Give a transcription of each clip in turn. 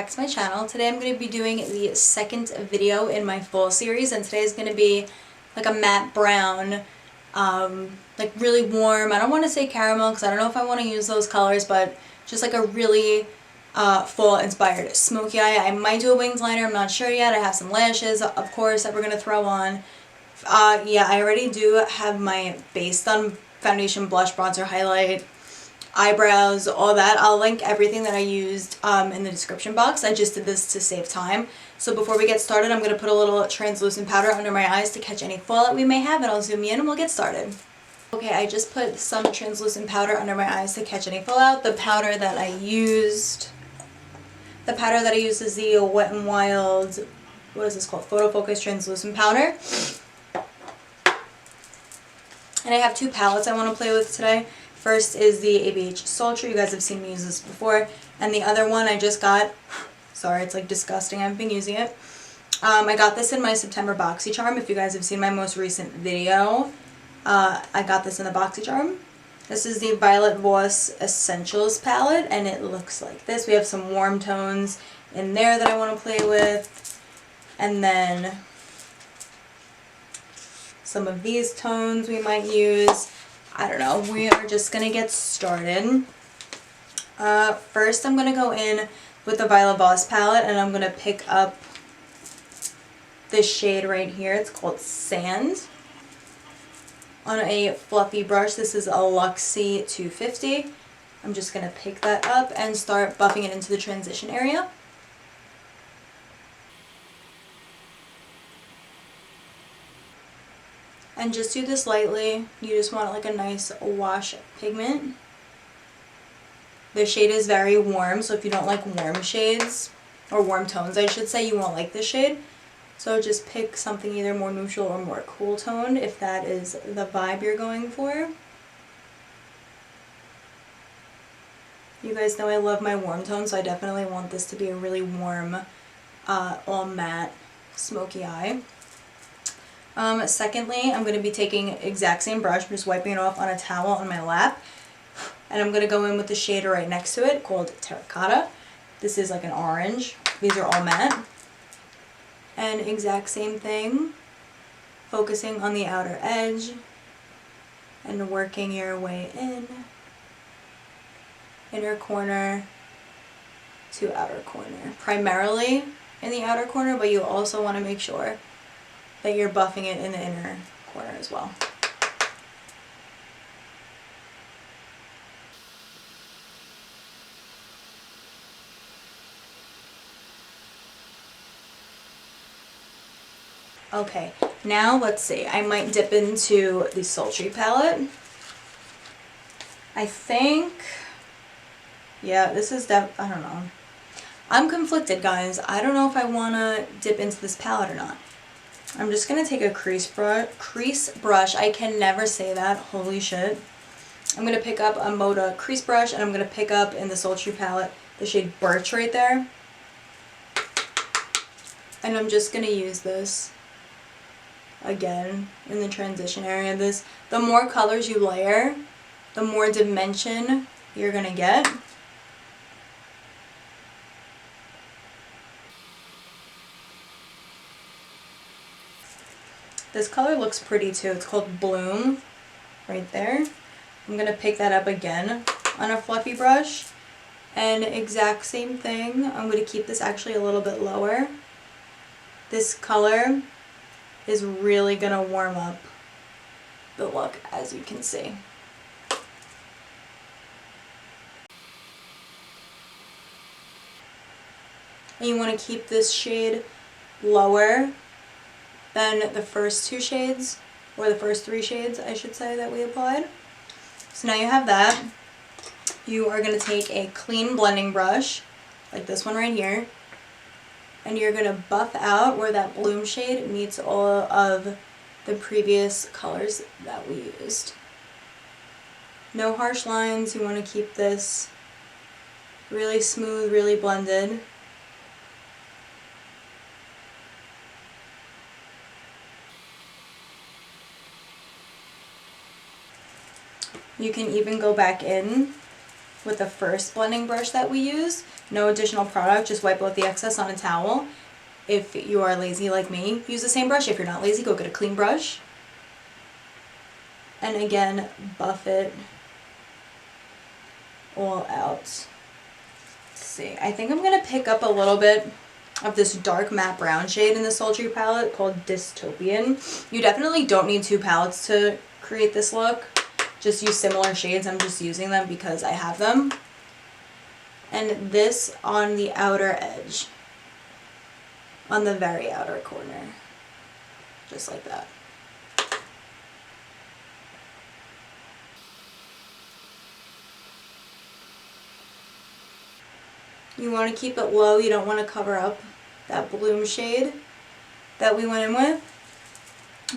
back to my channel. Today I'm going to be doing the second video in my fall series, and today is going to be like a matte brown, like really warm. I don't want to say caramel because I don't know if I want to use those colors, but just like a really fall inspired smoky eye. I might do a winged liner, I'm not sure yet. I have some lashes, of course, that we're going to throw on. Yeah, I already do have my base done: foundation, blush, bronzer, highlight, eyebrows, all that. I'll link everything that I used in the description box. I just did this to save time. So before we get started, I'm going to put a little translucent powder under my eyes to catch any fall that we may have, and I'll zoom in and we'll get started. Okay, I just put some translucent powder under my eyes to catch any fallout. The powder that I used is the Wet n Wild, what is this called? Photo Focus Translucent Powder. And I have two palettes I want to play with today. First is the ABH Sultry. You guys have seen me use this before. And the other one I just got, sorry, it's like disgusting, I've been using it. I got this in my September BoxyCharm. If you guys have seen my most recent video, I got this in the BoxyCharm. This is the Violet Voss Essentials palette, and it looks like this. We have some warm tones in there that I want to play with. And then some of these tones we might use. I don't know. We are just going to get started. First I'm going to go in with the Violet Voss palette, and I'm going to pick up this shade right here. It's called Sand. On a fluffy brush, this is a Luxie 250. I'm just going to pick that up and start buffing it into the transition area. And just do this lightly. You just want like a nice wash pigment. The shade is very warm, so if you don't like warm shades, or warm tones I should say, you won't like this shade. So just pick something either more neutral or more cool toned if that is the vibe you're going for. You guys know I love my warm tone, so I definitely want this to be a really warm, all matte, smoky eye. Secondly, I'm going to be taking exact same brush, I'm just wiping it off on a towel on my lap, and I'm going to go in with the shade right next to it called Terracotta. This is like an orange. These are all matte. And exact same thing, focusing on the outer edge and working your way in, inner corner to outer corner. Primarily in the outer corner, but you also want to make sure that you're buffing it in the inner corner as well. Okay, now let's see. I might dip into the Sultry palette. I think, yeah, this is I don't know. I'm conflicted, guys. I don't know if I want to dip into this palette or not. I'm just going to take a crease brush. I can never say that. Holy shit. I'm going to pick up a Moda crease brush, and I'm going to pick up in the Sultry palette the shade Birch right there. And I'm just going to use this again in the transition area. The more colors you layer, the more dimension you're going to get. This color looks pretty too. It's called Bloom right there. I'm going to pick that up again on a fluffy brush, and exact same thing. I'm going to keep this actually a little bit lower. This color is really going to warm up the look, as you can see. And you want to keep this shade lower than the first two shades, or the first three shades I should say, that we applied. So now you have that. You are going to take a clean blending brush, like this one right here, and you're going to buff out where that Bloom shade meets all of the previous colors that we used. No harsh lines. You want to keep this really smooth, really blended. You can even go back in with the first blending brush that we use. No additional product, just wipe out the excess on a towel. If you are lazy like me, use the same brush. If you're not lazy, go get a clean brush. And again, buff it all out. Let's see, I think I'm going to pick up a little bit of this dark matte brown shade in the Sultry palette called Dystopian. You definitely don't need two palettes to create this look. Just use similar shades. I'm just using them because I have them. And this on the outer edge, on the very outer corner, just like that. You want to keep it low. You don't want to cover up that bloom shade that we went in with.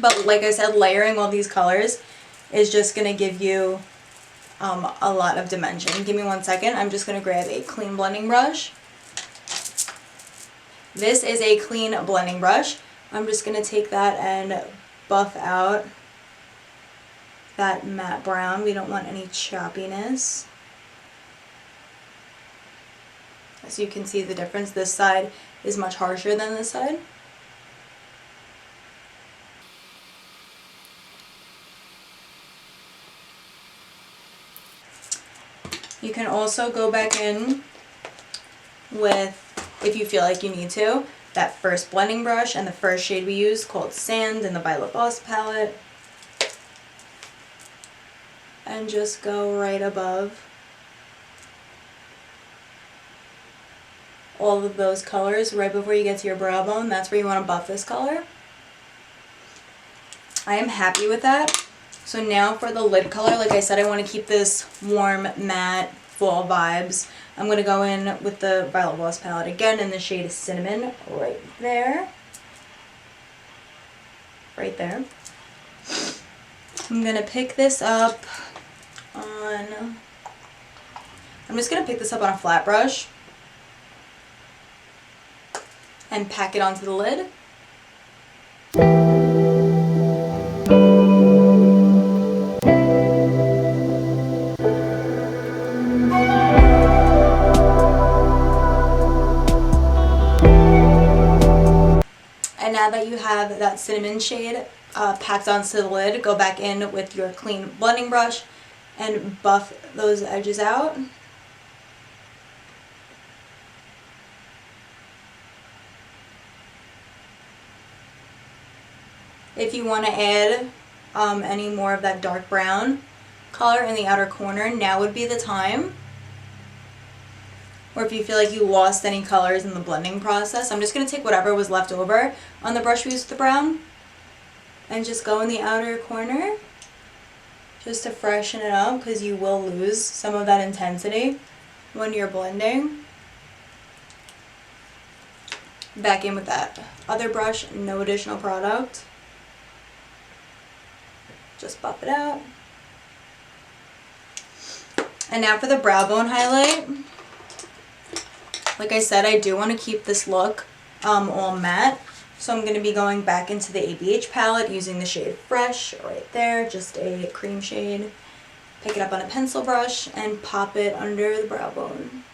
But like I said, layering all these colors is just going to give you a lot of dimension. Give me 1 second. I'm just going to grab a clean blending brush. This is a clean blending brush. I'm just going to take that and buff out that matte brown. We don't want any choppiness. As you can see the difference, this side is much harsher than this side. You can also go back in with, if you feel like you need to, that first blending brush and the first shade we used called Sand in the by Voss palette. And just go right above all of those colors right before you get to your brow bone. That's where you want to buff this color. I am happy with that. So now for the lid color, like I said, I want to keep this warm, matte, fall vibes. I'm going to go in with the by Voss palette again in the shade Cinnamon right there. Right there. I'm going to pick this up on, I'm just going to pick this up on a flat brush and pack it onto the lid. And now that you have that cinnamon shade packed onto the lid, go back in with your clean blending brush and buff those edges out. If you want to add any more of that dark brown color in the outer corner, now would be the time. Or if you feel like you lost any colors in the blending process, I'm just going to take whatever was left over on the brush we used with the brown and just go in the outer corner just to freshen it up, because you will lose some of that intensity when you're blending. Back in with that other brush, no additional product. Just buff it out. And now for the brow bone highlight. Like I said, I do want to keep this look all matte. So I'm going to be going back into the ABH palette using the shade Fresh right there. Just a cream shade. Pick it up on a pencil brush and pop it under the brow bone.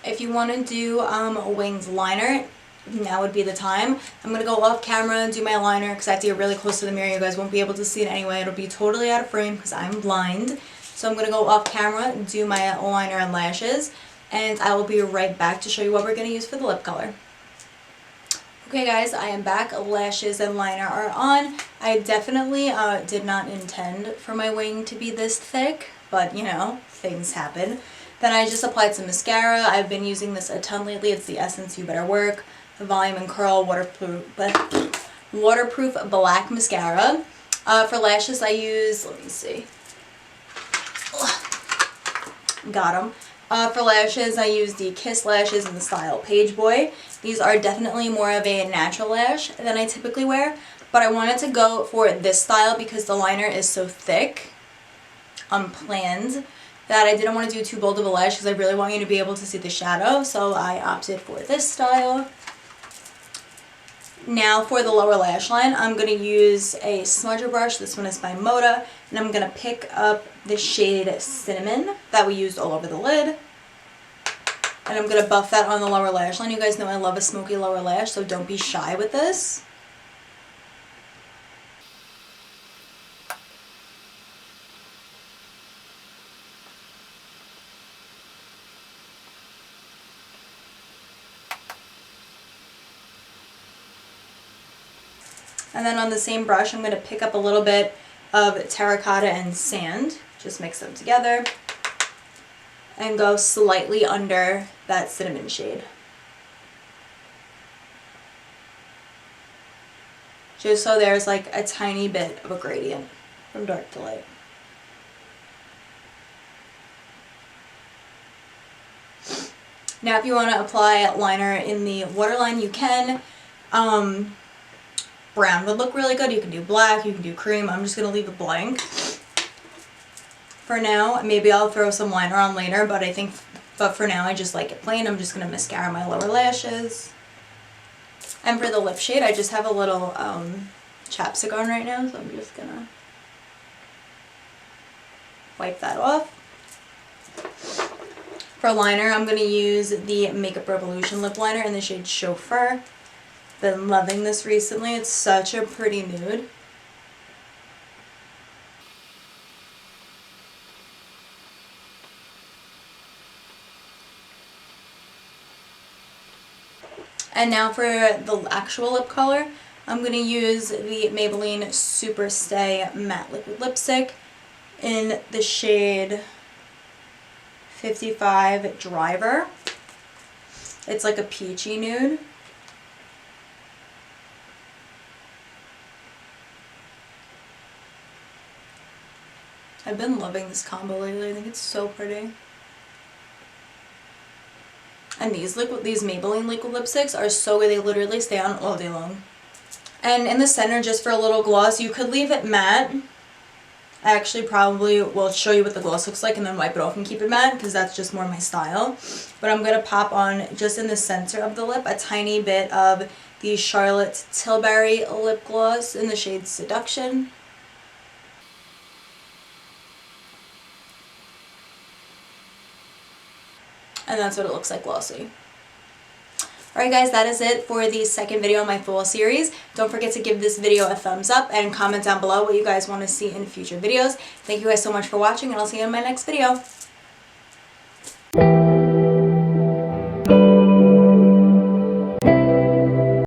If you want to do a winged liner, now would be the time. I'm going to go off camera and do my liner because I have to get really close to the mirror. You guys won't be able to see it anyway. It'll be totally out of frame because I'm blind. So I'm going to go off camera and do my liner and lashes. And I will be right back to show you what we're going to use for the lip color. Okay guys, I am back. Lashes and liner are on. I definitely did not intend for my wing to be this thick. But you know, things happen. Then I just applied some mascara. I've been using this a ton lately. It's the Essence You Better Work, the Volume and Curl waterproof black mascara. For lashes I use, let me see. Got them. For lashes I use the Kiss lashes in the style Pageboy. These are definitely more of a natural lash than I typically wear. But I wanted to go for this style because the liner is so thick, unplanned, that I didn't want to do too bold of a lash because I really want you to be able to see the shadow, so I opted for this style. Now for the lower lash line, I'm going to use a smudger brush. This one is by Moda. And I'm going to pick up the shade Cinnamon that we used all over the lid. And I'm going to buff that on the lower lash line. You guys know I love a smoky lower lash, so don't be shy with this. And then on the same brush, I'm going to pick up a little bit of terracotta and sand. Just mix them together. And go slightly under that cinnamon shade. Just so there's like a tiny bit of a gradient from dark to light. Now if you want to apply liner in the waterline, you can. Brown would look really good. You can do black, you can do cream. I'm just going to leave it blank for now. Maybe I'll throw some liner on later, but for now I just like it plain. I'm just going to mascara my lower lashes. And for the lip shade, I just have a little chapstick on right now, so I'm just going to wipe that off. For liner, I'm going to use the Makeup Revolution lip liner in the shade Chauffer. Been loving this recently. It's such a pretty nude. And now for the actual lip color, I'm going to use the Maybelline Superstay Matte Liquid Lipstick in the shade 55 Driver. It's like a peachy nude. I've been loving this combo lately. I think it's so pretty. And these Maybelline liquid lipsticks are so good. They literally stay on all day long. And in the center, just for a little gloss, you could leave it matte. I actually probably will show you what the gloss looks like and then wipe it off and keep it matte because that's just more my style. But I'm going to pop on, just in the center of the lip, a tiny bit of the Charlotte Tilbury lip gloss in the shade Seduction. And that's what it looks like glossy. Alright guys, that is it for the second video in my fall series. Don't forget to give this video a thumbs up and comment down below what you guys want to see in future videos. Thank you guys so much for watching, and I'll see you in my next video.